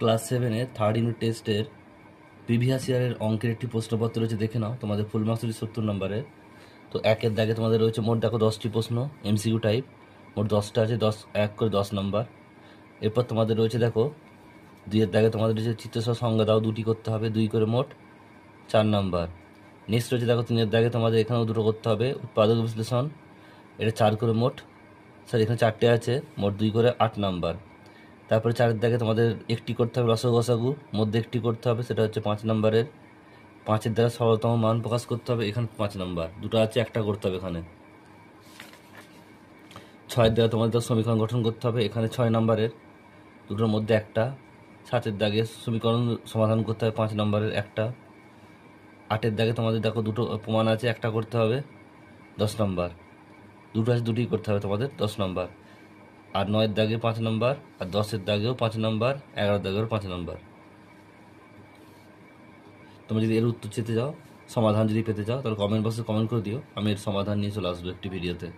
Class 7-এর third unit টেস্টের previous ইয়ারের অঙ্কের একটি প্রশ্নপত্র রয়েছে, দেখে নাও। তোমাদের ফুল মার্কস রয়েছে 70 নম্বরের। তো একের দাগে তোমাদের রয়েছে মোট দেখো 10টি প্রশ্ন, এমসিকিউ টাইপ। মোট 10টা আছে, 1 করে 10 নম্বর। এরপর তোমাদের রয়েছে দেখো 2-এর দাগে তোমাদের রয়েছে চিত্রসহ সংজ্ঞা দাও, 2টি করতে হবে, 2 করে মোট 4 নম্বর। নেক্সট রয়েছে দেখো 3-এর দাগে তোমাদের এখানেও 2টো করতে হবে, উৎপাদক বিশ্লেষণ, এটা 4 করে মোট, এখানে 4টে আছে, মোট 2 করে 8 নম্বর। তারপরে 4-এর দাগে তোমাদের একটি করতে হবে রসগো গসাগু, মধ্যে একটি করতে হবে, সেটা হচ্ছে 5 নম্বরের। 5-এর দ্বারা সরলতম মান প্রকাশ করতে হবে, এখানে 5 নম্বর। 2টো আছে, একটা করতে হবে এখানে। 6-এর দ্বারা তোমাদের সমীকরণ গঠন করতে হবে, এখানে 6 নম্বরের, 2টোর মধ্যে একটা। 7-এর দাগে সমীকরণ সমাধান করতে হবে, 5 নম্বরের একটা। 8-এর দাগে তোমাদের দেখো 2টো প্রমাণ আছে, একটা করতে হবে, 10 নম্বর। 2টো আছে, 2টিই করতে হবে তোমাদের, 10 নম্বর। আর 9-এর দাগে 5 নম্বর, আর 10-এর দাগেও 5 নম্বর, 11-এর দাগেও 5 নম্বর। তোমরা যদি এর উত্তর চেতে যাও, সমাধান যদি পেতে চাও, তাহলে কমেন্ট বক্সে কমেন্ট করে দিও, আমি এর সমাধান নিয়ে চলে আসবো একটি ভিডিওতে।